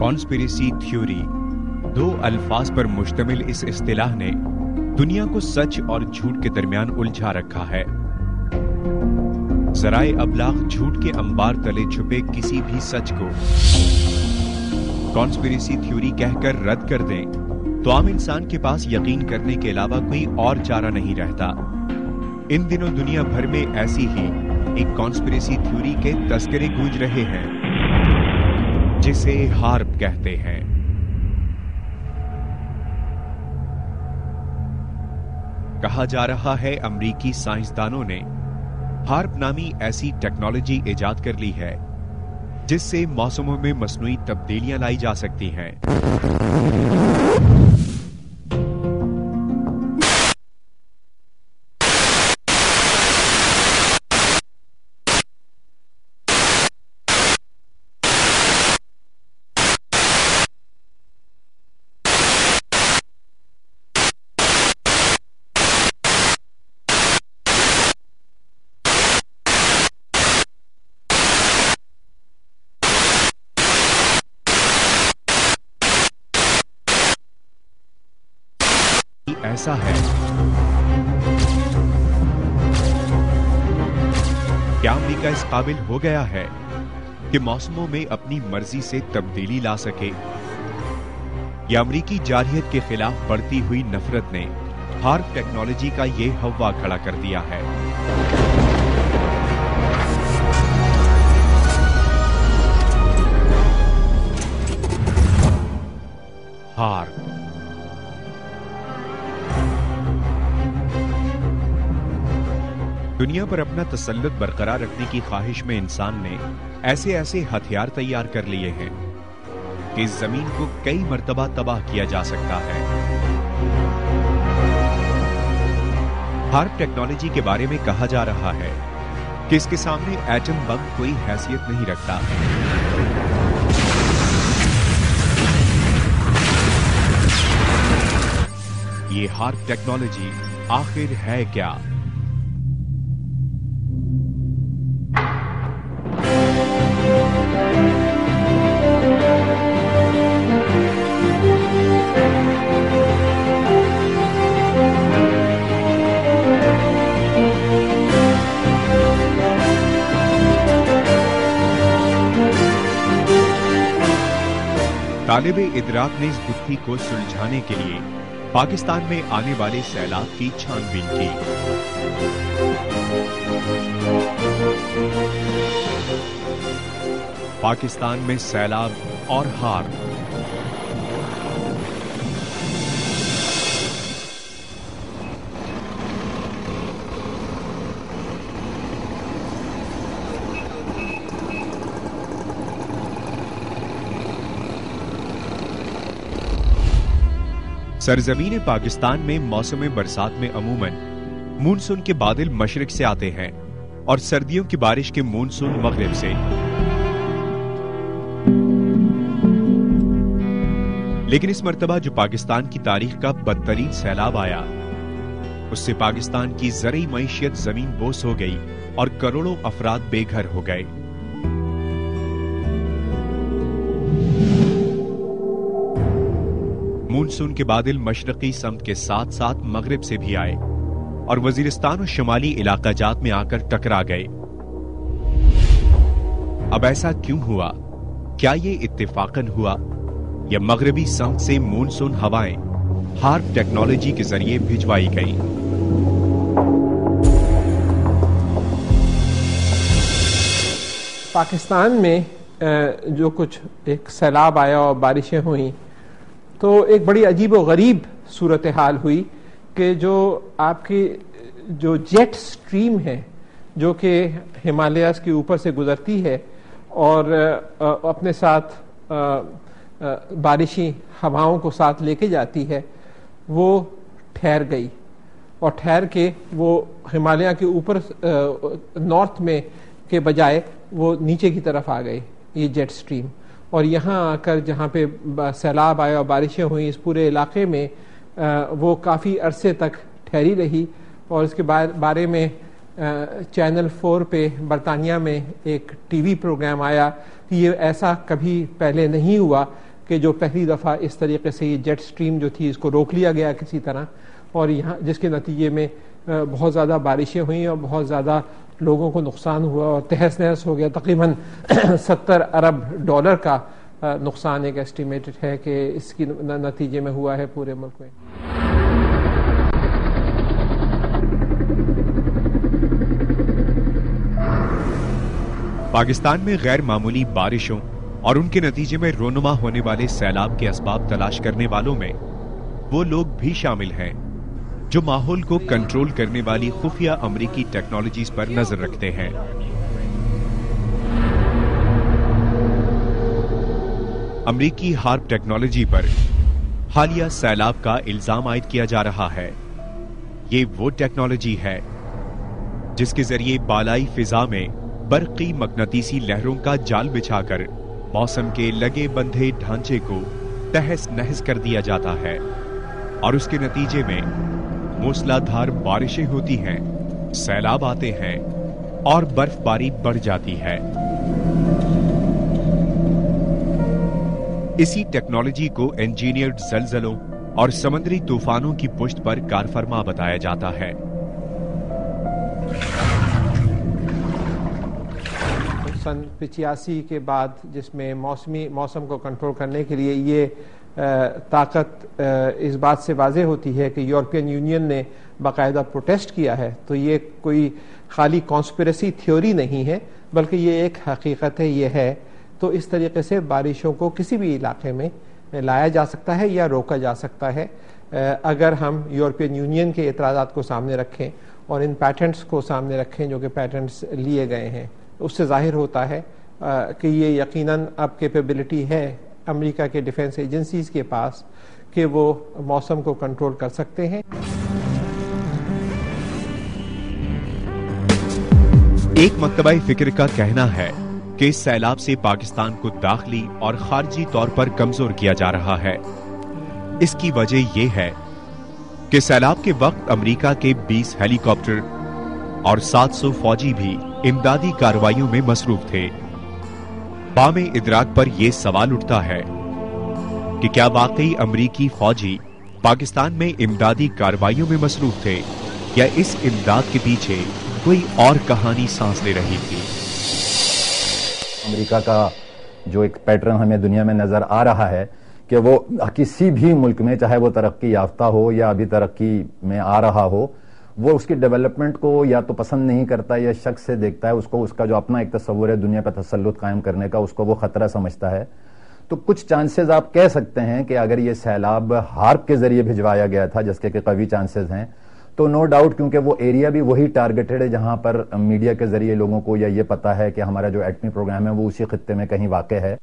Conspiracy theory, دو الفاظ پر مشتمل اس اصطلاح نے دنیا کو سچ اور جھوٹ کے درمیان الجھا رکھا ہے۔ ذرائع ابلاغ جھوٹ کے انبار تلے چھپے کسی بھی سچ کو کانسپریسی تھیوری کہہ کر رد کر دیں تو عام انسان کے پاس یقین کرنے کے علاوہ کوئی اور چارہ نہیں رہتا۔ ان دنوں دنیا بھر میں ایسی ہی ایک کانسپریسی تھیوری کے تذکرے گونج رہے ہیں جسے ہارپ کہتے ہیں۔ کہا جا رہا ہے امریکی سائنسدانوں نے ہارپ نامی ایسی ٹیکنالوجی ایجاد کر لی ہے جس سے موسموں میں مصنوعی تبدیلیاں لائی جا سکتی ہیں۔ ایسا ہے کیا امریکہ اس قابل ہو گیا ہے کہ موسموں میں اپنی مرضی سے تبدیلی لا سکے؟ یا امریکی جارحیت کے خلاف بڑھتی ہوئی نفرت نے ہارپ ٹیکنالوجی کا یہ ہوا کھڑا کر دیا ہے؟ ہارپ دنیا پر اپنا تسلط برقرار رکھنے کی خواہش میں انسان نے ایسے ہتھیار تیار کر لیے ہیں کہ اس زمین کو کئی مرتبہ تباہ کیا جا سکتا ہے۔ ہارپ ٹیکنالوجی کے بارے میں کہا جا رہا ہے کہ اس کے سامنے ایٹم بم کوئی حیثیت نہیں رکھتا۔ یہ ہارپ ٹیکنالوجی آخر ہے کیا؟ طالب ادراک نے اس گتھی کو سلجھانے کے لیے پاکستان میں آنے والے سیلاب کی چھان بین کی۔ پاکستان میں سیلاب اور ہارپ۔ سرزمین پاکستان میں موسم برسات میں عموماً مونسون کے بادل مشرق سے آتے ہیں اور سردیوں کی بارش کے مونسون مغرب سے۔ لیکن اس مرتبہ جو پاکستان کی تاریخ کا بدترین سیلاب آیا اس سے پاکستان کی زرعی معیشت زمین بوس ہو گئی اور کروڑوں افراد بے گھر ہو گئے۔ مونسون کے بادل مشرقی سمت کے ساتھ ساتھ مغرب سے بھی آئے اور وزیرستان اور شمالی علاقہ جات میں آ کر ٹکرا گئے۔ اب ایسا کیوں ہوا؟ کیا یہ اتفاقاً ہوا یا مغربی سمت سے مونسون ہوائیں ہارپ ٹیکنالوجی کے ذریعے بھجوائی گئیں؟ پاکستان میں جو کچھ ایک سیلاب آیا اور بارشیں ہوئیں تو ایک بڑی عجیب و غریب صورتحال ہوئی کہ جو آپ کی جو جیٹ سٹریم ہے جو کہ ہمالیاز کے اوپر سے گزرتی ہے اور اپنے ساتھ بارشی ہواؤں کو ساتھ لے کے جاتی ہے، وہ ٹھہر گئی اور ٹھہر کے وہ ہمالیہ کے اوپر نارتھ میں کے بجائے وہ نیچے کی طرف آ گئی یہ جیٹ سٹریم، اور یہاں آ کر جہاں پہ سیلاب آیا اور بارشیں ہوئیں اس پورے علاقے میں وہ کافی عرصے تک ٹھہری رہی۔ اور اس کے بارے میں چینل 4 پہ برطانیہ میں ایک ٹی وی پروگرام آیا کہ یہ ایسا کبھی پہلے نہیں ہوا کہ جو پہلی دفعہ اس طریقے سے یہ جیٹ سٹریم جو تھی اس کو روک لیا گیا کسی طرح، اور یہاں جس کے نتیجے میں بہت زیادہ بارشیں ہوئیں اور بہت زیادہ لوگوں کو نقصان ہوا اور تہس نہس ہو گیا. تقریباً 70 ارب ڈالر کا نقصان ایک ایسٹیمیٹڈ ہے کہ اس کی نتیجے میں ہوا ہے پورے ملک میں. پاکستان میں غیر معمولی بارشوں اور ان کے نتیجے میں رونما ہونے والے سیلاب کے اسباب تلاش کرنے والوں میں وہ لوگ بھی شامل ہیں جو ماحول کو کنٹرول کرنے والی خفیہ امریکی ٹیکنالوجیز پر نظر رکھتے ہیں. امریکی ہارپ ٹیکنالوجی پر حالیہ سیلاب کا الزام عائد کیا جا رہا ہے. یہ وہ ٹیکنالوجی ہے جس کے ذریعے بالائی فضا میں برقی مقناطیسی لہروں کا جال بچھا کر موسم کے لگے بندھے ڈھانچے کو تہس نہس کر دیا جاتا ہے اور اس کے نتیجے میں موسلا دھار بارشیں ہوتی ہیں، سیلاب آتے ہیں اور برف باری بڑھ جاتی ہے. اسی ٹیکنالوجی کو انجینئرڈ زلزلوں اور سمندری طوفانوں کی پشت پر کارفرما بتایا جاتا ہے. سن 85 کے بعد جس میں موسم کو کنٹرول کرنے کے لیے یہ طاقت اس بات سے واضح ہوتی ہے کہ یورپین یونین نے باقاعدہ پروٹیسٹ کیا ہے، تو یہ کوئی خالی کانسپریسی تھیوری نہیں ہے بلکہ یہ ایک حقیقت ہے. یہ ہے تو اس طریقے سے بارشوں کو کسی بھی علاقے میں لایا جا سکتا ہے یا روکا جا سکتا ہے اگر ہم یورپین یونین کے اعتراضات کو سامنے رکھیں اور ان پیٹنٹس کو سامنے رکھیں جو کہ پیٹنٹس لیے گئے ہیں. اس سے ظاہر ہوتا ہے کہ یہ یقیناً اب کیپیبلٹی ہے امریکہ کے ڈیفنس ایجنسیز کے پاس کہ وہ موسم کو کنٹرول کر سکتے ہیں. ایک مکتبہ فکر کا کہنا ہے کہ اس سیلاب سے پاکستان کو داخلی اور خارجی طور پر کمزور کیا جا رہا ہے. اس کی وجہ یہ ہے کہ سیلاب کے وقت امریکہ کے 20 ہیلی کاپٹر اور 700 فوجی بھی امدادی کارروائیوں میں مصروف تھے. بام ادراک پر یہ سوال اٹھتا ہے کہ کیا واقعی امریکی فوجی پاکستان میں امدادی کارروائیوں میں مصروف تھے یا اس امداد کے پیچھے کوئی اور کہانی سانس لے رہی تھی؟ امریکہ کا جو ایک پیٹرن ہمیں دنیا میں نظر آ رہا ہے کہ وہ کسی بھی ملک میں چاہے وہ ترقی یافتہ ہو یا ابھی ترقی میں آ رہا ہو، وہ اس کی ڈیولپمنٹ کو یا تو پسند نہیں کرتا یا شک سے دیکھتا ہے، اس کو اس کا جو اپنا ایک تصور ہے دنیا پہ تسلط قائم کرنے کا، اس کو وہ خطرہ سمجھتا ہے. تو کچھ چانسز آپ کہہ سکتے ہیں کہ اگر یہ سیلاب ہارپ کے ذریعے بھجوایا گیا تھا جس کے کہ قوی چانسز ہیں، تو نو ڈاؤٹ کیونکہ وہ ایریا بھی وہی ٹارگیٹڈ ہے جہاں پر میڈیا کے ذریعے لوگوں کو یا یہ پتا ہے کہ ہمارا جو ایٹمی پروگرام ہے وہ اسی خطے میں کہیں واقع ہے.